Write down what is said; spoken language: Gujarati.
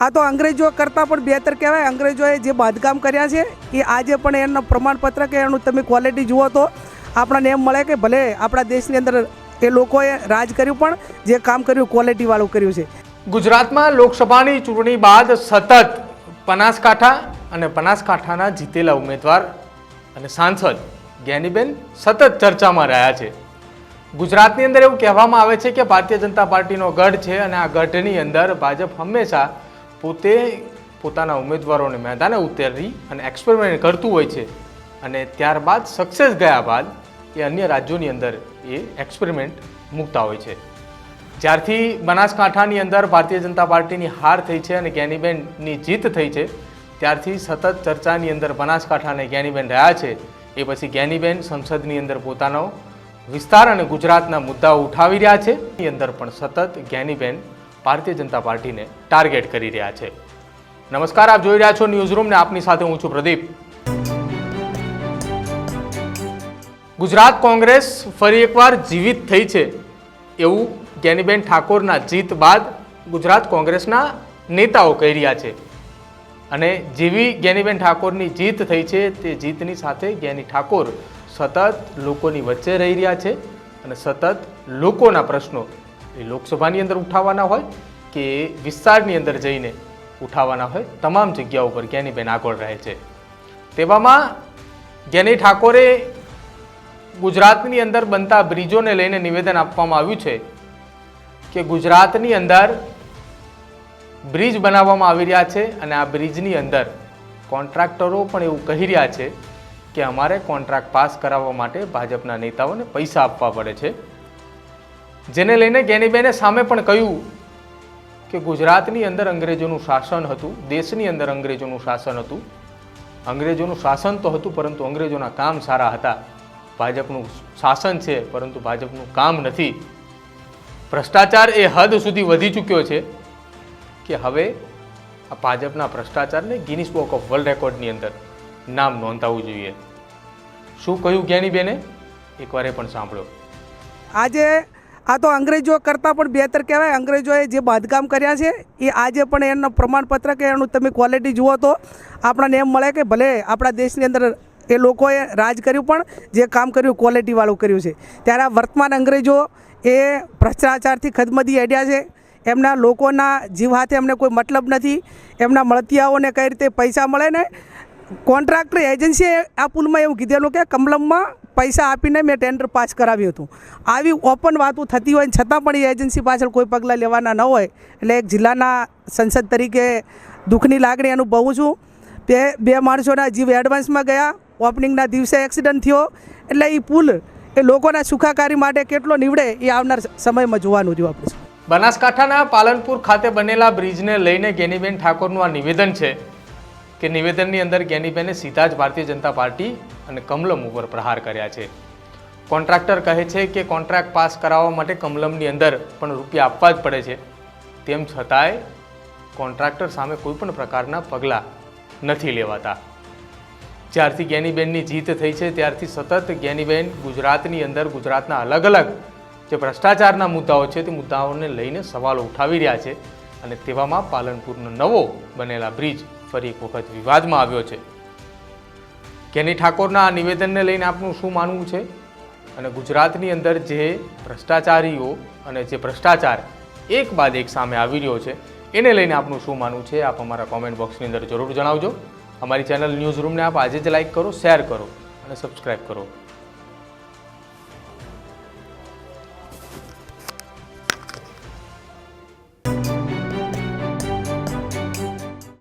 આ તો અંગ્રેજો કરતાં પણ બહેતર કહેવાય। અંગ્રેજોએ જે બાંધકામ કર્યા છે એ આજે પણ એનું પ્રમાણપત્ર કે એનું તમે ક્વોલિટી જુઓ તો આપણને એમ મળે કે ભલે આપણા દેશની અંદર એ લોકોએ રાજ કર્યું પણ જે કામ કર્યું ક્વોલિટીવાળું કર્યું છે। ગુજરાતમાં લોકસભાની ચૂંટણી બાદ સતત બનાસકાંઠા અને બનાસકાંઠાના જીતેલા ઉમેદવાર અને સાંસદ જ્ઞાનીબેન સતત ચર્ચામાં રહ્યા છે। ગુજરાતની અંદર એવું કહેવામાં આવે છે કે ભારતીય જનતા પાર્ટીનો ગઢ છે અને આ ગઢની અંદર ભાજપ હંમેશા પોતે પોતાના ઉમેદવારોને મેદાને ઉતારી અને એક્સપેરિમેન્ટ કરતું હોય છે અને ત્યારબાદ સક્સેસ ગયા બાદ એ અન્ય રાજ્યોની અંદર એ એક્સપેરિમેન્ટ મૂકતા હોય છે। જ્યારથી બનાસકાંઠાની અંદર ભારતીય જનતા પાર્ટીની હાર થઈ છે અને જ્ઞાનીબેનની જીત થઈ છે ત્યારથી સતત ચર્ચાની અંદર બનાસકાંઠા અને જ્ઞાનીબેન રહ્યા છે। એ પછી જ્ઞાનીબેન સંસદની અંદર પોતાનો વિસ્તાર અને ગુજરાતના મુદ્દાઓ ઉઠાવી રહ્યા છે। એની અંદર પણ સતત જ્ઞાનીબેન ભારતીય જનતા પાર્ટીને ટાર્ગેટ કરી રહ્યા છે। નમસ્કાર, આપ જોઈ રહ્યા છો ન્યૂઝ રૂમ ને આપની સાથે હું છું પ્રદીપ। ગુજરાત કોંગ્રેસ ફરી એકવાર જીવિત થઈ છે એવું જ્ઞાનીબેન ઠાકોરના જીત બાદ ગુજરાત કોંગ્રેસના નેતાઓ કહી રહ્યા છે અને જેવી જ્ઞાનીબેન ઠાકોરની જીત થઈ છે તે જીતની સાથે જ્ઞાની ઠાકોર સતત લોકોની વચ્ચે રહી રહ્યા છે અને સતત લોકોના પ્રશ્નો એ લોકસભાની અંદર ઉઠાવવાના હોય કે વિસ્તારની અંદર જઈને ઉઠાવવાના હોય, તમામ જગ્યાઓ પર જ્ઞાનીબેન આગળ રહે છે। તેવામાં જ્ઞાની ઠાકોરે ગુજરાતની અંદર બનતા બ્રિજોને લઈને નિવેદન આપવામાં આવ્યું છે કે ગુજરાતની અંદર બ્રિજ બનાવવામાં આવી રહ્યા છે અને આ બ્રિજની અંદર કોન્ટ્રાક્ટરો પણ એવું કહી રહ્યા છે કે અમારે કોન્ટ્રાક્ટ પાસ કરાવવા માટે ભાજપના નેતાઓને પૈસા આપવા પડે છે। જેને લઈને જ્ઞાનીબેને સામે પણ કહ્યું કે ગુજરાતની અંદર અંગ્રેજોનું શાસન હતું, દેશની અંદર અંગ્રેજોનું શાસન હતું। અંગ્રેજોનું શાસન તો હતું પરંતુ અંગ્રેજોના કામ સારા હતા। ભાજપનું શાસન છે પરંતુ ભાજપનું કામ નથી। ભ્રષ્ટાચાર એ હદ સુધી વધી ચૂક્યો છે કે હવે આ ભાજપના ભ્રષ્ટાચારને ગિનિસ બુક ઓફ વર્લ્ડ રેકોર્ડની અંદર નામ નોંધાવવું જોઈએ। શું કહ્યું જ્ઞાનીબેને, એકવાર એ પણ સાંભળો। આજે આ તો અંગ્રેજો કરતાં પણ બહેતર કહેવાય। અંગ્રેજોએ જે બાંધકામ કર્યા છે એ આજે પણ એનું પ્રમાણપત્ર કે એનું તમે ક્વોલિટી જુઓ તો આપણને એમ મળે કે ભલે આપણા દેશની અંદર એ લોકોએ રાજ કર્યું પણ જે કામ કર્યું ક્વોલિટીવાળું કર્યું છે। ત્યારે આ વર્તમાન અંગ્રેજો એ ભ્રષ્ટાચારથી ખદમદી હેડ્યા છે। એમના લોકોના જીવ હાથે એમને કોઈ મતલબ નથી। એમના મળતિયાઓને કઈ રીતે પૈસા મળે ને, કોન્ટ્રાક્ટર એજન્સીએ આ પુલમાં એવું કીધેલું કે કમલમમાં પૈસા આપીને મેં ટેન્ડર પાસ કરાવ્યું હતું। આવી ઓપન વાતો થતી હોય છતાં પણ એ એજન્સી પાછળ કોઈ પગલાં લેવાના ન હોય એટલે એક જિલ્લાના સંસદ તરીકે દુઃખની લાગણી અનુભવું છું। બે માણસોના જીવ એડવાન્સમાં ગયા, ઓપનિંગના દિવસે એક્સિડન્ટ થયો એટલે એ પુલ એ લોકોના સુખાકારી માટે કેટલો નીવડે એ આવનાર સમયમાં જોવાનું રહ્યું આપણે। બનાસકાંઠાના પાલનપુર ખાતે બનેલા બ્રિજને લઈને જ્ઞાનીબેન ઠાકોરનું આ નિવેદન છે કે નિવેદનની અંદર જ્ઞાનીબેને સીધા જ ભારતીય જનતા પાર્ટી અને કમલમ ઉપર પ્રહાર કર્યા છે। કોન્ટ્રાક્ટર કહે છે કે કોન્ટ્રાક્ટ પાસ કરાવવા માટે કમલમની અંદર પણ રૂપિયા આપવા જ પડે છે, તેમ છતાંય કોન્ટ્રાક્ટર સામે કોઈ પણ પ્રકારના પગલાં નથી લેવાતા। જ્યારથી જ્ઞાનીબેનની જીત થઈ છે ત્યારથી સતત જ્ઞાનીબેન ગુજરાતની અંદર ગુજરાતના અલગ અલગ જે ભ્રષ્ટાચારના મુદ્દાઓ છે તે મુદ્દાઓને લઈને સવાલો ઉઠાવી રહ્યા છે અને તેવામાં પાલનપુરનો નવો બનેલા બ્રિજ ફરી એક વખત વિવાદમાં આવ્યો છે। જ્ઞાની ઠાકોરના આ નિવેદનને લઈને આપનું શું માનવું છે અને ગુજરાતની અંદર જે ભ્રષ્ટાચારીઓ અને જે ભ્રષ્ટાચાર એક બાદ એક સામે આવી રહ્યો છે એને લઈને આપનું શું માનવું છે આપ અમારા કોમેન્ટ બોક્સની અંદર જરૂર જણાવજો। અમારી ચેનલ ન્યૂઝ રૂમને આપ આજે જ લાઇક કરો, શેર કરો અને સબસ્ક્રાઈબ કરો।